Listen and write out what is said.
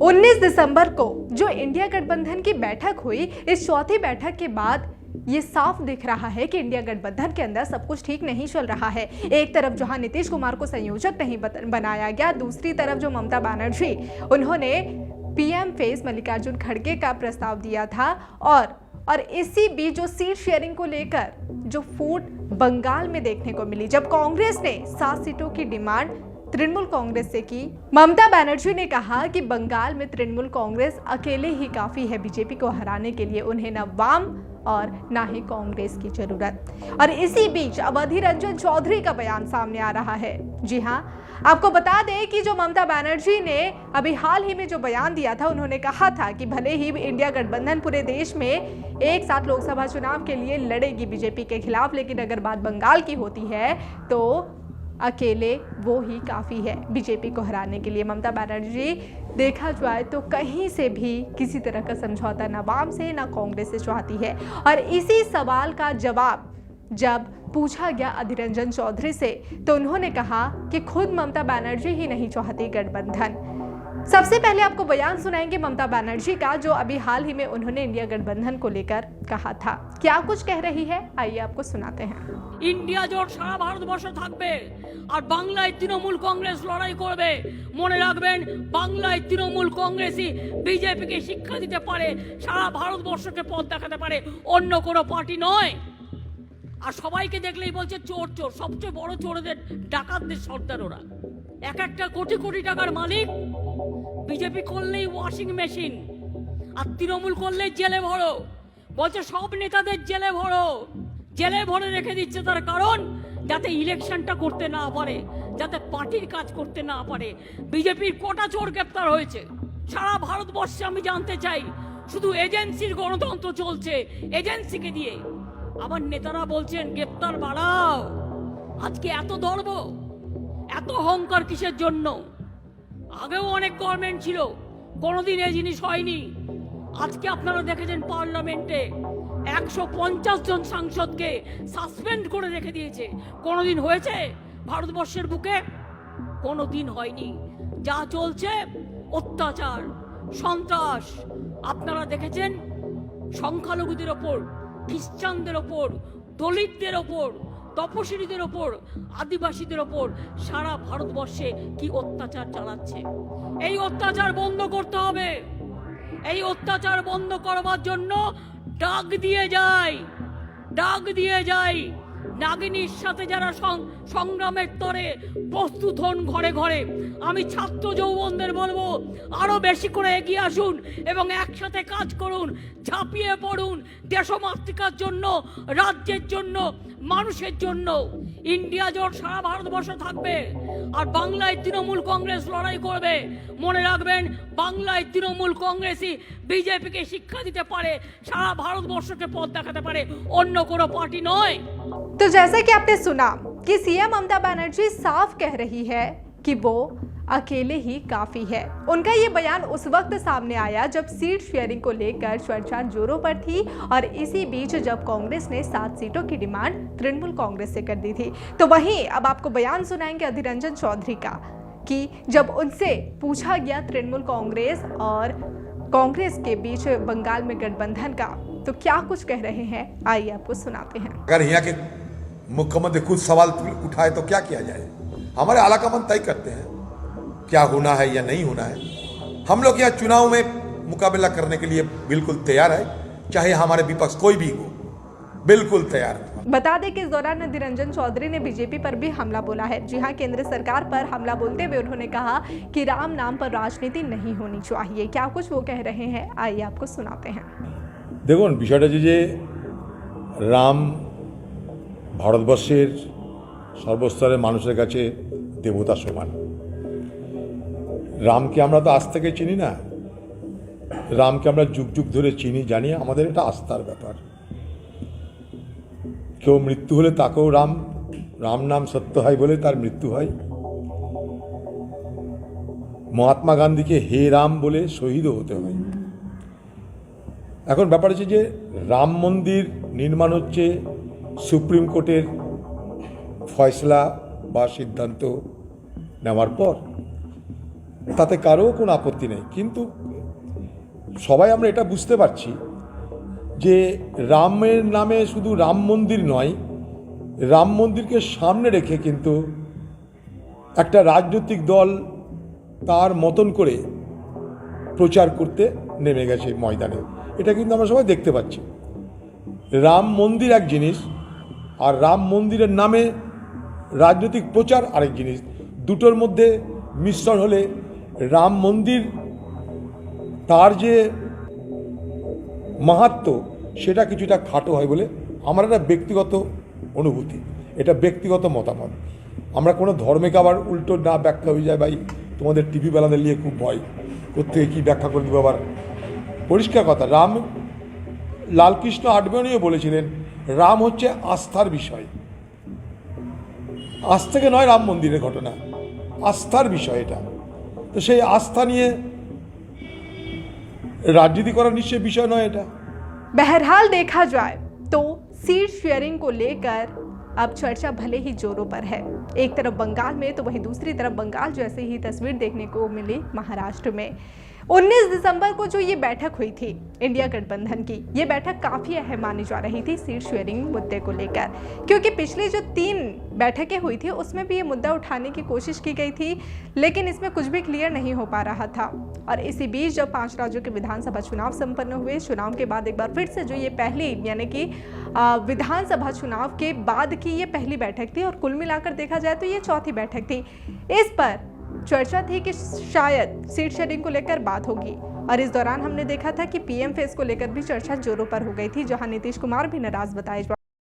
19 दिसंबर को जो इंडिया गठबंधन की बैठक हुई, इस चौथी बैठक के बाद ये साफ दिख रहा है कि इंडिया गठबंधन के अंदर सब कुछ ठीक नहीं चल रहा है। एक तरफ जहां नीतीश कुमार को संयोजक नहीं बनाया गया, दूसरी तरफ जो ममता बनर्जी उन्होंने पीएम फेस मल्लिकार्जुन खड़गे का प्रस्ताव दिया था और इसी बीच जो सीट शेयरिंग को लेकर जो फूट बंगाल में देखने को मिली, जब कांग्रेस ने 7 सीटों की डिमांड तृणमूल कांग्रेस से की, ममता बनर्जी ने कहा कि बंगाल में तृणमूल कांग्रेस अकेले ही काफी है बीजेपी को हराने के लिए, उन्हें न वाम और ना ही कांग्रेस की जरूरत। और इसी बीच अब अधीर रंजन चौधरी का बयान सामने आ रहा है। जी हां, आपको बता दें कि जो ममता बनर्जी ने अभी हाल ही में जो बयान दिया था, उन्होंने कहा था कि भले ही इंडिया गठबंधन पूरे देश में एक साथ लोकसभा चुनाव के लिए लड़ेगी बीजेपी के खिलाफ, लेकिन अगर बात बंगाल की होती है तो अकेले वो ही काफ़ी है बीजेपी को हराने के लिए। ममता बनर्जी देखा जाए तो कहीं से भी किसी तरह का समझौता ना वाम से ना कांग्रेस से चाहती है। और इसी सवाल का जवाब जब पूछा गया अधीर रंजन चौधरी से, तो उन्होंने कहा कि खुद ममता बनर्जी ही नहीं चाहती गठबंधन। सबसे पहले आपको बयान सुनाएंगे ममता बनर्जी का, जो अभी हाल ही में उन्होंने इंडिया गठबंधन को लेकर कहा था। क्या कुछ कह रही है, आइए आपको सुनाते हैं। इंडिया জোট সারা ভারতবর্ষে থাকবে আর বাংলায় তৃণমূল কংগ্রেস লড়াই করবে। মনে রাখবেন, বাংলায় তৃণমূল কংগ্রেসই বিজেপিকে শিক্ষা দিতে পারে, সারা ভারতবর্ষকে পথ দেখাতে পারে, অন্য কোনো পার্টি নয়। আর সবাইকে দেখলেই বলছে চোর চোর, সবচেয়ে বড় চোরদের ডাকাতদের সর্দার ওরা। এক একটা কোটি কোটি টাকার মালিক। বিজেপি করলেই ওয়াশিং মেশিন, আর তৃণমূল করলেই জেলে ভরো। বলছে সব নেতাদের জেলে ভরো, জেলে ভরে রেখে দিচ্ছে, তার কারণ যাতে ইলেকশনটা করতে না পারে, যাতে পার্টির কাজ করতে না পারে। বিজেপির কোটা চোর গ্রেপ্তার হয়েছে সারা ভারতবর্ষে। আমি জানতে চাই, শুধু এজেন্সির গণতন্ত্র চলছে, এজেন্সিকে দিয়ে। আবার নেতারা বলছেন গ্রেপ্তার বাড়াও। আজকে এত দর্ব, এত অহংকার কিসের জন্য? আগেও অনেক গভর্নমেন্ট ছিল, কোনোদিন এই জিনিস হয়নি। আজকে আপনারা দেখেছেন পার্লামেন্টে 150 জন সাংসদকে সাসপেন্ড করে রেখে দিয়েছে। কোনোদিন হয়েছে ভারতবর্ষের বুকে? কোনোদিন হয়নি। যা চলছে অত্যাচার, সন্ত্রাস। আপনারা দেখেছেন সংখ্যালঘুদের ওপর, খ্রিস্টানদের ওপর, দলিতদের ওপর, তপশিলীদের ওপর, আদিবাসীদের ওপর সারা ভারতবর্ষে কি অত্যাচার চালাচ্ছে। এই অত্যাচার বন্ধ করতে হবে। এই অত্যাচার বন্ধ করবার জন্য ডাক দিয়ে যাই নাগিনীর সাথে যারা সংগ্রামের তরে প্রস্তুত হন ঘরে ঘরে। আমি ছাত্র যৌবনদের বলবো, আরো বেশি করে এগিয়ে আসুন এবং একসাথে কাজ করুন, ঝাঁপিয়ে পড়ুন দেশমাতৃকার জন্য, রাজ্যের জন্য, মানুষের জন্য। ইন্ডিয়া জোট সারা ভারতবর্ষে থাকবে আর বাংলায় তৃণমূল কংগ্রেস লড়াই করবে। মনে রাখবেন, বাংলায় তৃণমূল কংগ্রেসই বিজেপিকে শিক্ষা দিতে পারে, সারা ভারতবর্ষকে পথ দেখাতে পারে, অন্য কোনো পার্টি নয়। तो जैसा कि आपने सुना कि सीएम ममता बनर्जी साफ कह रही है कि वो अकेले ही काफी है। उनका ये बयान उस वक्त सामने आया जब सीट शेयरिंग को लेकर चर्चा जोरों पर थी, और इसी बीच जब कांग्रेस ने 7 सीटों की डिमांड तृणमूल कांग्रेस से कर दी थी। तो वहीं अब आपको बयान सुनाएंगे अधीर रंजन चौधरी का, कि जब उनसे पूछा गया तृणमूल कांग्रेस और कांग्रेस के बीच बंगाल में गठबंधन का, तो क्या कुछ कह रहे हैं, आइए आपको सुनाते हैं। अगर यहाँ के मुख्यमंत्री खुद सवाल उठाए तो क्या किया जाए? हमारे आलाकमान तय करते हैं क्या होना है या नहीं होना है। हम लोग यहाँ चुनाव में मुकाबला करने के लिए बिल्कुल तैयार है, चाहे हमारे विपक्ष कोई भी हो, बिल्कुल तैयार है। बता दें कि इस दौरान अधीर रंजन चौधरी ने बीजेपी पर भी हमला बोला है। जी हां, केंद्र सरकार पर हमला बोलते हुए उन्होंने कहा कि राम नाम पर राजनीति नहीं होनी चाहिए। क्या कुछ वो कह रहे हैं, आइए आपको सुनाते हैं। দেখুন, বিষয়টা যে রাম ভারতবর্ষের সর্বস্তরের মানুষের কাছে দেবতা সমান। রামকে আমরা তো আজ থেকে চিনি না, রামকে আমরা যুগ যুগ ধরে চিনি, জানি। আমাদের এটা আস্থার ব্যাপার। কেউ মৃত্যু হলে তাকেও রাম নাম সত্য হয় বলে তার মৃত্যু হয়। মহাত্মা গান্ধীকে হে রাম বলে শহীদও হতে হয়। এখন ব্যাপার হচ্ছে যে রাম মন্দির নির্মাণ হচ্ছে সুপ্রিম কোর্টের ফয়সলা বা সিদ্ধান্ত নেওয়ার পর। তাতে কারো কোনো আপত্তি নেই, কিন্তু সবাই আমরা এটা বুঝতে পারছি যে রামের নামে শুধু রাম মন্দির নয়, রাম মন্দিরকে সামনে রেখে কিন্তু একটা রাজনৈতিক দল তার মতন করে প্রচার করতে নেমে গেছে ময়দানে। এটা কিন্তু আমরা সবাই দেখতে পাচ্ছি। রাম মন্দির এক জিনিস, আর রাম মন্দিরের নামে রাজনৈতিক প্রচার আরেক জিনিস। দুটোর মধ্যে মিশ্রণ হলে রাম মন্দির তার যে মাহাত্ম্য সেটা কিছুটা খাটো হয় বলে আমার একটা ব্যক্তিগত অনুভূতি, এটা ব্যক্তিগত মতামত। আমরা কোনো ধর্মকে আবার উল্টো না ব্যাখ্যা হয়ে যায়, ভাই তোমাদের টিভি বেলাদের নিয়ে খুব ভয় করতে কী ব্যাখ্যা করে দেবো আবার। পরিষ্কার কথা, রাম লালকৃষ্ণ আডবাণীও বলেছিলেন রাম হচ্ছে আস্থার বিষয়। আজ থেকে নয় রাম মন্দিরের ঘটনা, আস্থার বিষয় এটা। তো সেই আস্থা নিয়ে রাজনীতি করার নিশ্চয় বিষয় নয় এটা। बहरहाल देखा जाए तो सीट शेयरिंग को लेकर अब चर्चा भले ही जोरों पर है। एक तरफ बंगाल में तो वहीं दूसरी तरफ बंगाल जैसे ही तस्वीर देखने को मिली महाराष्ट्र में। 19 दिसंबर को जो ये बैठक हुई थी इंडिया गठबंधन की, ये बैठक काफ़ी अहम मानी जा रही थी सीट शेयरिंग मुद्दे को लेकर, क्योंकि पिछली जो 3 बैठकें हुई थी उसमें भी ये मुद्दा उठाने की कोशिश की गई थी, लेकिन इसमें कुछ भी क्लियर नहीं हो पा रहा था। और इसी बीच जब 5 राज्यों के विधानसभा चुनाव संपन्न हुए, चुनाव के बाद एक बार फिर से जो ये पहली यानी कि विधानसभा चुनाव के बाद की ये पहली बैठक थी, और कुल मिलाकर देखा जाए तो ये चौथी बैठक थी। इस पर चर्चा थी कि शायद सीट शेयरिंग को लेकर बात होगी, और इस दौरान हमने देखा था कि पीएम फेस को लेकर भी चर्चा जोरों पर हो गई थी, जहां नीतीश कुमार भी नाराज बताए जा